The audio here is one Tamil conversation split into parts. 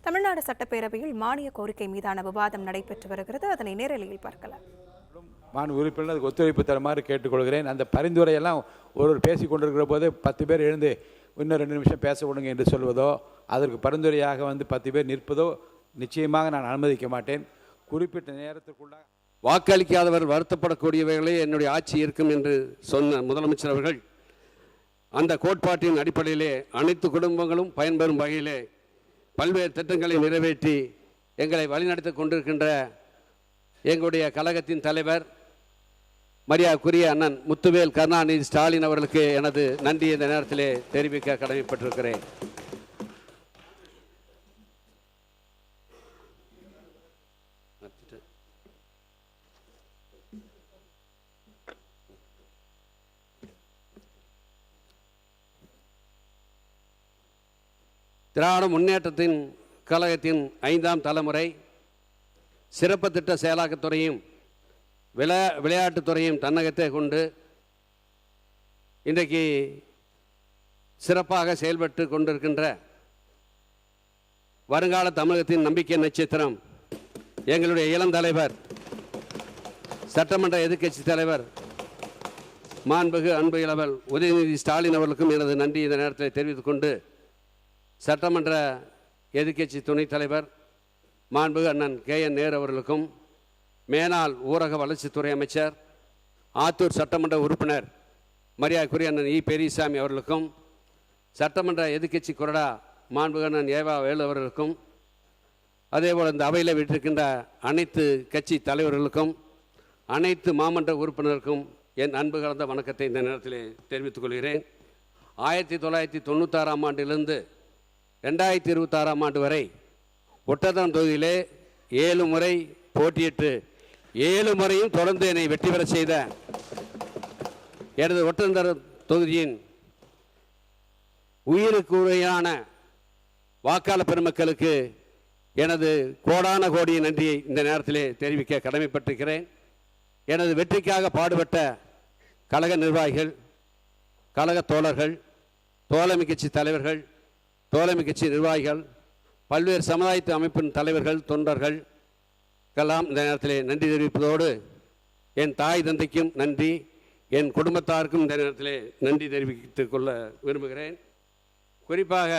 தமிழ்நாடு சட்டப்பேரவையில் மானிய கோரிக்கை மீதான விவாதம் நடைபெற்று வருகிறது. அதனை நேரலையில் பார்க்கலாம். மாநில உறுப்பினர் அதுக்கு ஒத்துழைப்பு தருமாறு கேட்டுக்கொள்கிறேன். அந்த பரிந்துரையெல்லாம் ஒருவர் பேசி கொண்டிருக்கிற போதே 10 பேர் எழுந்து இன்னும் 2 நிமிஷம் பேச விடுங்க என்று சொல்வதோ, அதற்கு பரிந்துரையாக 10 பேர் நிற்பதோ நிச்சயமாக நான் அனுமதிக்க மாட்டேன். குறிப்பிட்ட நேரத்துக்குள்ள வாக்களிக்காதவர் வருத்தப்படக்கூடியவைகளே என்னுடைய ஆட்சி இருக்கும் என்று சொன்ன முதலமைச்சர் அவர்கள் அந்த கோட்பாட்டின் அடிப்படையிலே அனைத்து குடும்பங்களும் பயன்பெறும் வகையிலே பல்வேறு திட்டங்களை நிறைவேற்றி எங்களை வழிநடத்தி கொண்டிருக்கின்ற எங்களுடைய கழகத்தின் தலைவர் மரியாதைக்குரிய அண்ணன் முத்துவேல் கருணாநிதி ஸ்டாலின் அவர்களுக்கு எனது நன்றி இந்த நேரத்திலே தெரிவிக்க கடமைப்பட்டிருக்கிறேன். திராவிட முன்னேற்றத்தின் கழகத்தின் 5ஆம் தலைமுறை சிறப்பு திட்ட செயலாக்கத்துறையும் விளையாட்டுத்துறையும் தன்னகத்தை கொண்டு இன்றைக்கு சிறப்பாக செயல்பட்டு கொண்டிருக்கின்ற வருங்கால தமிழகத்தின் நம்பிக்கை நட்சத்திரம் எங்களுடைய இளம் தலைவர் சட்டமன்ற எதிர்க்கட்சி தலைவர் மாண்புமிகு அன்பு இளவல் உதயநிதி ஸ்டாலின் அவர்களுக்கும் எனது நன்றி இந்த நேரத்தில் தெரிவித்துக் கொண்டு சட்டமன்ற எதிர்க்கட்சி துணைத் தலைவர் மாண்புமிகு அண்ணன் KN நேரு அவர்களுக்கும் மேனாள் ஊரக வளர்ச்சித்துறை அமைச்சர் ஆத்தூர் சட்டமன்ற உறுப்பினர் மரியாதைக்குரிய அண்ணன் பெரியசாமி அவர்களுக்கும் சட்டமன்ற எதிர்க்கட்சி கொறடா மாண்புமிகு அண்ணன் ஏவா வேலு அவர்களுக்கும் அதேபோல் இந்த அவையில் விட்டிருக்கின்ற அனைத்து கட்சி தலைவர்களுக்கும் அனைத்து மாமன்ற உறுப்பினருக்கும் என் அன்பு கலந்த வணக்கத்தை இந்த நேரத்தில் தெரிவித்துக் கொள்கிறேன். 1996ஆம் ஆண்டிலிருந்து 2026ஆம் ஆண்டு வரை ஒட்டத்தம் தொகுதியிலே 7 முறை போட்டியிட்டு 7 முறையும் தொடர்ந்து என்னை வெற்றி பெற செய்த எனது ஒட்டந்தரம் தொகுதியின் உயிருக்கு உரையான வாக்காளர் பெருமக்களுக்கு எனது கோடான கோடி நன்றியை இந்த நேரத்திலே தெரிவிக்க கடமைப்பட்டிருக்கிறேன். எனது வெற்றிக்காக பாடுபட்ட கழக நிர்வாகிகள், கழக தோழர்கள், தோழமை கட்சி தலைவர்கள், தோழமை கட்சி நிர்வாகிகள், பல்வேறு சமுதாயத்து அமைப்பின் தலைவர்கள், தொண்டர்கள் எல்லாம் இந்த நேரத்திலே நன்றி தெரிவிப்பதோடு என் தாய் தந்தைக்கும் நன்றி, என் குடும்பத்தாருக்கும் இந்த நேரத்திலே நன்றி தெரிவித்துக் கொள்ள விரும்புகிறேன். குறிப்பாக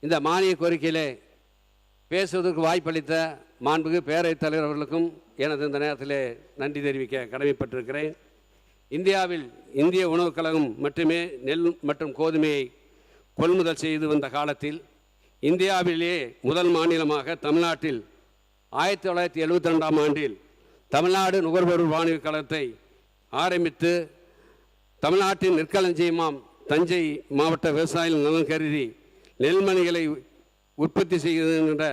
இந்த மானிய கோரிக்கையிலே பேசுவதற்கு வாய்ப்பளித்த மாண்புமிகு பேரவைத் தலைவர் அவர்களுக்கும் எனது இந்த நேரத்திலே நன்றி தெரிவிக்க கடமைப்பட்டிருக்கிறேன். இந்தியாவில் இந்திய உணவுக் கழகம் மட்டுமே நெல் மற்றும் கோதுமையை கொள்முதல் செய்து வந்த காலத்தில் இந்தியாவிலேயே முதல் மாநிலமாக தமிழ்நாட்டில் 1972ஆம் ஆண்டில் தமிழ்நாடு நுகர்வோர் வாணிப கழகத்தை ஆரம்பித்து தமிழ்நாட்டின் நெற்களஞ்சியமாம் தஞ்சை மாவட்ட விவசாயிகள் நலன் கருதி நெல்மணிகளை உற்பத்தி செய்கின்ற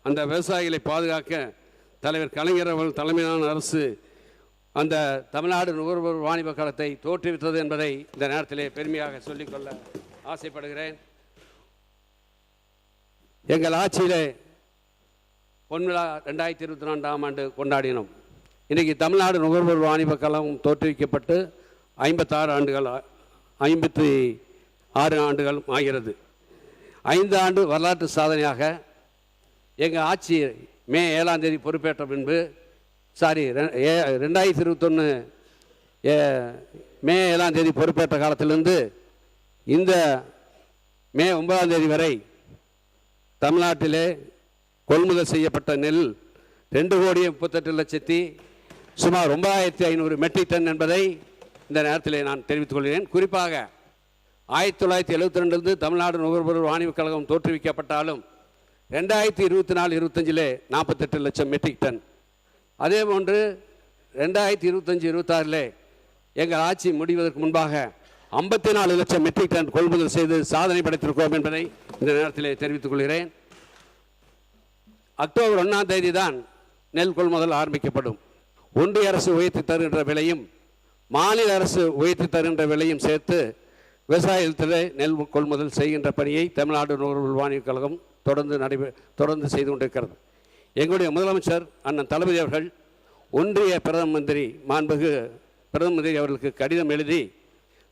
அந்த விவசாயிகளை பாதுகாக்க தலைவர் கலைஞர் அவர்கள் தலைமையிலான அரசு அந்த தமிழ்நாடு நுகர்வோர் வாணிப கழகத்தை தோற்றுவித்தது என்பதை இந்த நேரத்திலே பெருமையாக சொல்லிக்கொள்ள ஆசைப்படுகிறேன். எங்கள் ஆட்சியிலே பொன்விழா 2024ஆம் ஆண்டு கொண்டாடினோம். இன்றைக்கு தமிழ்நாடு நுகர்வோர் வாணிப கழகம் தோற்றுவிக்கப்பட்டு 56 ஆண்டுகள் ஆகிறது. 5 ஆண்டு வரலாற்று சாதனையாக எங்கள் ஆட்சி மே 7ஆம் தேதி பொறுப்பேற்ற பின்பு 2021 மே 7ஆம் தேதி பொறுப்பேற்ற காலத்திலிருந்து இந்த மே 9ஆம் தேதி வரை தமிழ்நாட்டிலே கொள்முதல் செய்யப்பட்ட நெல் 2,38,00,000 சுமார் 9,500 மெட்ரிக் டன் என்பதை இந்த நேரத்திலே நான் தெரிவித்துக் கொள்கிறேன். குறிப்பாக 1972 தமிழ்நாடு நுகர்வோர் வாணிப கழகம் தோற்றுவிக்கப்பட்டாலும் 2024-25 48 லட்சம் மெட்ரிக் டன், அதேபோன்று 2025-26 எங்கள் ஆட்சி முடிவதற்கு முன்பாக 54 லட்சம் மெட்ரிக் டன் கொள்முதல் செய்து சாதனை படைத்திருக்கிறோம் என்பதை இந்த நேரத்திலே தெரிவித்துக் கொள்கிறேன். அக்டோபர் 1ஆம் தேதி தான் நெல் கொள்முதல் ஆரம்பிக்கப்படும். ஒன்றிய அரசு உயர்த்தி தருகின்ற விலையும் மாநில அரசு உயர்த்தி தருகின்ற விலையும் சேர்த்து விவசாயத்திலே நெல் கொள்முதல் செய்கின்ற பணியை தமிழ்நாடு நுகர்வோர் வாணிப கழகம் தொடர்ந்து செய்து கொண்டிருக்கிறது. எங்களுடைய முதலமைச்சர் அண்ணன் தளபதி அவர்கள் ஒன்றிய பிரதம மந்திரி மாண்புமிகு பிரதம மந்திரி அவர்களுக்கு கடிதம் எழுதி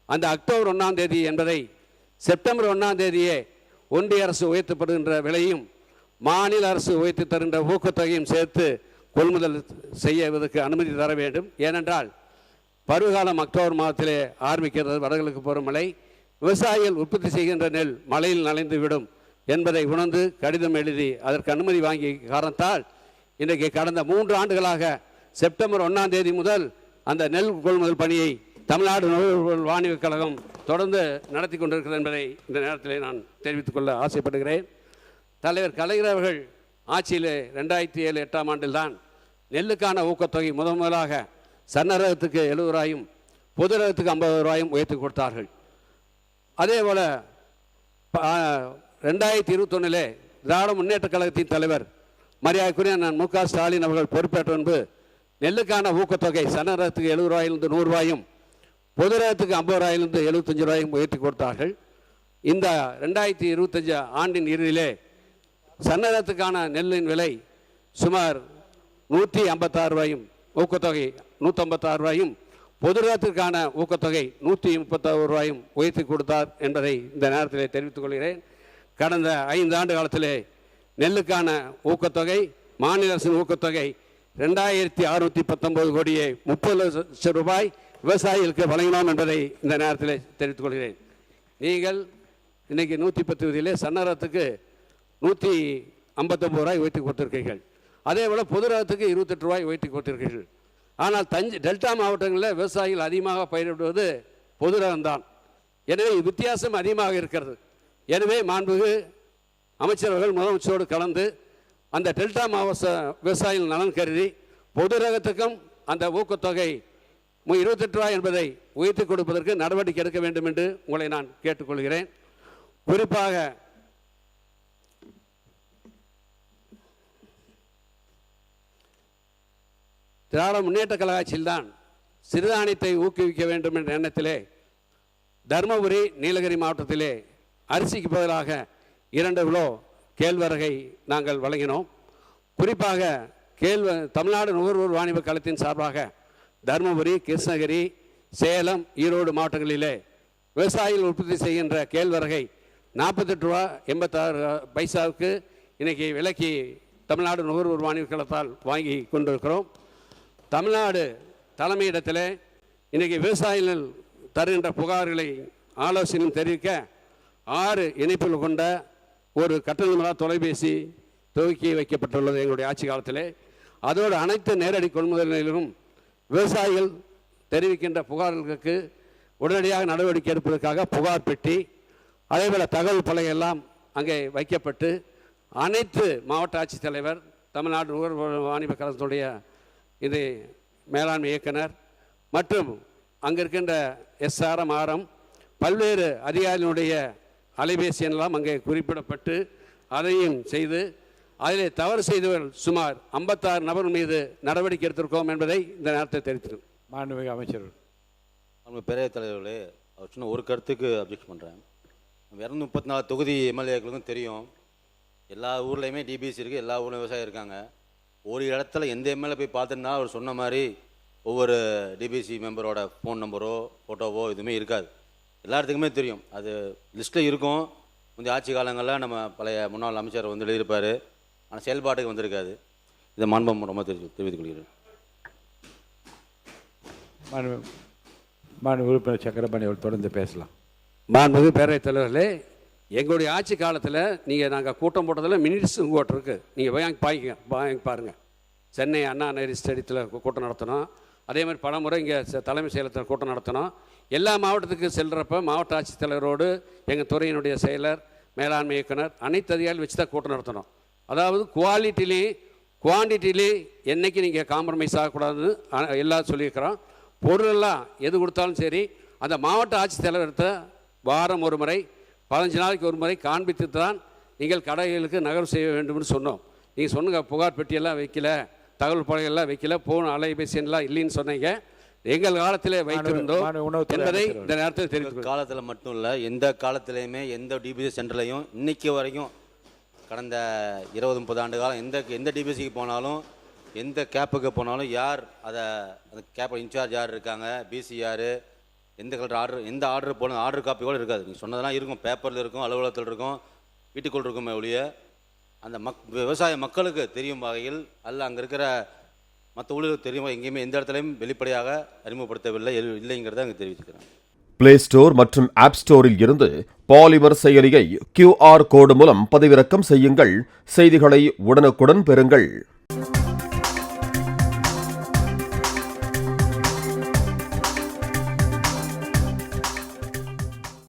அந்த அக்டோபர் 1ஆம் தேதி என்பதை செப்டம்பர் 1ஆம் தேதியே ஒன்றிய அரசு உயர்த்தப்படுகின்ற விலையும் மாநில அரசு உயர்த்தி தருகின்ற ஊக்கத்தொகையும் சேர்த்து கொள்முதல் செய்வதற்கு அனுமதி தர வேண்டும். ஏனென்றால் பருவகாலம் அக்டோபர் மாதத்திலே ஆரம்பிக்கிறது. வடகிழக்கு பருவமழை, விவசாயிகள் உற்பத்தி செய்கின்ற நெல் மழையில் நனைந்துவிடும் என்பதை உணர்ந்து கடிதம் எழுதி அதற்கு அனுமதி வாங்கிய காரணத்தால் இன்றைக்கு கடந்த 3 ஆண்டுகளாக செப்டம்பர் 1ஆம் தேதி முதல் அந்த நெல் கொள்முதல் பணியை தமிழ்நாடு நுகர்வோர் வாணிபக் கழகம் தொடர்ந்து நடத்தி கொண்டிருக்கிறது என்பதை இந்த நேரத்தில் நான் தெரிவித்துக் கொள்ள ஆசைப்படுகிறேன். தலைவர் கலைஞர் அவர்கள் ஆட்சியில் 2007-8ஆம் ஆண்டில் தான் நெல்லுக்கான ஊக்கத்தொகை முதலாக சன்னரகத்துக்கு 70 ரூபாயும் பொது ரகத்துக்கு 50 ரூபாயும் உயர்த்தி கொடுத்தார்கள். அதே போல் 2021 திராவிட முன்னேற்ற கழகத்தின் தலைவர் மரியாதைக்குரிய நான் மு க ஸ்டாலின் அவர்கள் பொறுப்பேற்ற முன்பு நெல்லுக்கான ஊக்கத்தொகை சன்னரகத்துக்கு 70 ரூபாயிலிருந்து 100 ரூபாயும் பொது ரகத்துக்கு 50 ரூபாயிலிருந்து 75 ரூபாயும் உயர்த்தி கொடுத்தார்கள். இந்த 2025 ஆண்டின் இறுதியிலே சன்னரகத்துக்கான நெல்லின் விலை சுமார் 156 ரூபாயும் ஊக்கத்தொகை 156 ரூபாயும் பொது ரகத்திற்கான ஊக்கத்தொகை 131 ரூபாயும் உயர்த்தி கொடுத்தார் என்பதை இந்த நேரத்தில் தெரிவித்துக் கொள்கிறேன். கடந்த 5 ஆண்டு காலத்திலே நெல்லுக்கான ஊக்கத்தொகை மாநில அரசின் ஊக்கத்தொகை 2619 கோடியே 30 லட்சம் ரூபாய் விவசாயிகளுக்கு வழங்கினோம் என்பதை இந்த நேரத்தில் தெரிவித்துக் கொள்கிறேன். நீங்கள் இன்னைக்கு 110 சன்னரகத்துக்கு 159 ரூபாய் உயர்த்தி கொடுத்திருக்கீர்கள். அதே போல் பொது ரகத்துக்கு 28 ரூபாய் உயர்த்தி கொடுத்திருக்கீர்கள். ஆனால் டெல்டா மாவட்டங்களில் விவசாயிகள் அதிகமாக பயிரிடுவது பொது ரகம்தான். எனவே வித்தியாசம் அதிகமாக இருக்கிறது. எனவே மாண்புமிகு அமைச்சர்கள் முதலமைச்சரோடு கலந்து அந்த டெல்டா மாவட்ட விவசாயிகள் நலன் கருதி பொது ரகத்துக்கும் அந்த ஊக்கத்தொகை 28 ரூபாய் என்பதை உயர்த்தி கொடுப்பதற்கு நடவடிக்கை எடுக்க வேண்டும் என்று உங்களை நான் கேட்டுக்கொள்கிறேன். குறிப்பாக திராவிட முன்னேற்ற கழக ஆட்சியில்தான் சிறுதானியத்தை ஊக்குவிக்க வேண்டும் என்ற எண்ணத்திலே தருமபுரி நீலகிரி மாவட்டத்திலே அரிசிக்கு பதிலாக 2 கிலோ கேழ்வரகை நாங்கள் வழங்கினோம். குறிப்பாக தமிழ்நாடு நுகர்வோர் வாணிபக் கழகத்தின் சார்பாக தருமபுரி, கிருஷ்ணகிரி, சேலம், ஈரோடு மாவட்டங்களிலே விவசாயிகள் உற்பத்தி செய்கின்ற கேழ்வரகை 48 ரூபா 86 பைசாவுக்கு இன்றைக்கி விலைக்கு தமிழ்நாடு நுகர்வோர் வாணிபக் கழகத்தால் வாங்கி கொண்டிருக்கிறோம். தமிழ்நாடு தலைமையிடத்தில் இன்றைக்கி விவசாயிகள் தருகின்ற புகார்களை ஆலோசனையும் தெரிவிக்க 6 இணைப்புகள் கொண்ட ஒரு கட்டணமில்லா தொலைபேசி துவக்கி வைக்கப்பட்டுள்ளது எங்களுடைய ஆட்சி காலத்தில். அதோடு அனைத்து நேரடி கொள்முதலிலும் விவசாயிகள் தெரிவிக்கின்ற புகார்களுக்கு உடனடியாக நடவடிக்கை எடுப்பதற்காக புகார் பெட்டி, அதேபோல் தகவல் பலகை எல்லாம் அங்கே வைக்கப்பட்டு அனைத்து மாவட்ட ஆட்சித்தலைவர், தமிழ்நாடு நுகர்வோர் வாணிபக் கழகத்துடைய இது மேலாண்மை இயக்குனர் மற்றும் அங்கே இருக்கின்ற SRM, RM பல்வேறு அதிகாரிகளுடைய அலைபேசி எல்லாம் அங்கே குறிப்பிடப்பட்டு அதையும் செய்து அதிலே தவறு செய்தவர்கள் சுமார் 56 நபர் மீது நடவடிக்கை எடுத்திருக்கோம் என்பதை இந்த நேரத்தில் தெரிவித்தோம். மாண்புமிகு அமைச்சர். நம்ம பேரவைத் தலைவர்களே, அவர் சொன்ன ஒரு கருத்துக்கு அப்ஜெக்ட் பண்ணுறேன். 234 தொகுதி எம்எல்ஏக்களுக்கும் தெரியும், எல்லா ஊர்லேயுமே டிபிசி இருக்குது, எல்லா ஊர்லேயும் விவசாயம் இருக்காங்க. ஒரு இடத்துல எந்த எம்எல்ஏ போய் பார்த்துன்னா அவர் சொன்ன மாதிரி ஒவ்வொரு டிபிசி மெம்பரோட ஃபோன் நம்பரோ ஃபோட்டோவோ எதுவுமே இருக்காது. எல்லா இடத்துக்குமே தெரியும், அது லிஸ்ட்டில் இருக்கும். முந்தைய ஆட்சி காலங்களில் நம்ம பழைய முன்னாள் அமைச்சர் வந்து எழுதியிருப்பார், ஆனால் செயல்பாட்டுக்கு வந்திருக்காது. இதை மாண்பும் ரொம்ப தெரிவித்துக் கொள்கிறேன். மாண்பு உறுப்பினர் சக்கரபாணி அவர் தொடர்ந்து பேசலாம். மாண்புமிகு பேரவைத் தலைவர்களே, எங்களுடைய ஆட்சி காலத்தில் நீங்கள் நாங்கள் கூட்டம் போட்டதில் மினிட்ஸ் உங்கள்கிட்ட இருக்குது, நீங்கள் வாங்கி பாருங்கள். சென்னை அண்ணா நகரி ஸ்டேடியத்தில் கூட்டம் நடத்தினோம். அதே மாதிரி பல முறை இங்கே தலைமை செயலகத்தில் கூட்டம் நடத்தினோம். எல்லா மாவட்டத்துக்கு செல்கிறப்ப மாவட்ட ஆட்சித்தலைவரோடு எங்கள் துறையினுடைய செயலர், மேலாண்மை இயக்குனர் அனைத்து அதிகாரிகள் வச்சு தான் கூட்டம் நடத்தணும். அதாவது குவாலிட்டிலையும் குவான்டிட்டிலையும் என்றைக்கு நீங்கள் காம்ப்ரமைஸ் ஆகக்கூடாதுன்னு எல்லாம் சொல்லியிருக்கிறோம். பொருளெல்லாம் எது கொடுத்தாலும் சரி அந்த மாவட்ட ஆட்சித்தலைவர்கிட்ட வாரம் ஒரு முறை 15 நாளைக்கு ஒரு முறை காண்பித்து தான் நீங்கள் கடைகளுக்கு நகர்வு செய்ய வேண்டும்னு சொன்னோம். நீங்கள் சொன்ன புகார் பெட்டியெல்லாம் வைக்கல, தகவல் பலகையெல்லாம் வைக்கல, போன் அலைபேசி எல்லாம் இல்லைன்னு சொன்னீங்க. எங்கள் காலத்திலே வைத்திருந்தோம் என்பதை இந்த நேரத்தில் தெரிவித்து காலத்தில் மட்டும் இல்லை, எந்த காலத்திலையுமே எந்த டிபிசி சென்டர்லையும் இன்னைக்கு வரைக்கும் கடந்த 20-30 ஆண்டு காலம் எந்த டிபிசிக்கு போனாலும் எந்த கேப்புக்கு போனாலும் யார் அந்த கேப் இன்சார்ஜ் யார் இருக்காங்க, பிசி யார், எந்த கலர் ஆர்டர், எந்த ஆர்டர் போன ஆர்டர் காப்பி கூட இருக்காது. நீங்கள் சொன்னதெல்லாம் இருக்கும், பேப்பரில் இருக்கும், அலுவலகத்தில் இருக்கும், வீட்டுக்குள் இருக்குமே ஒழிய அந்த விவசாய மக்களுக்கு தெரியும் வகையில் அல்ல அங்கே இருக்கிற மற்ற ஊழியர்களுக்கு தெரியும் எங்கேயுமே எந்த இடத்துலையும் வெளிப்படையாக அறிமுகப்படுத்தவில்லை இல்லைங்கிறத அங்கே தெரிவிச்சுக்கிறேன். பிளே ஸ்டோர் மற்றும் ஆப் ஸ்டோரில் இருந்து பாலிமர் செயலியை QR கோடு மூலம் பதிவிறக்கம் செய்யுங்கள். செய்திகளை உடனுக்குடன் பெறுங்கள்.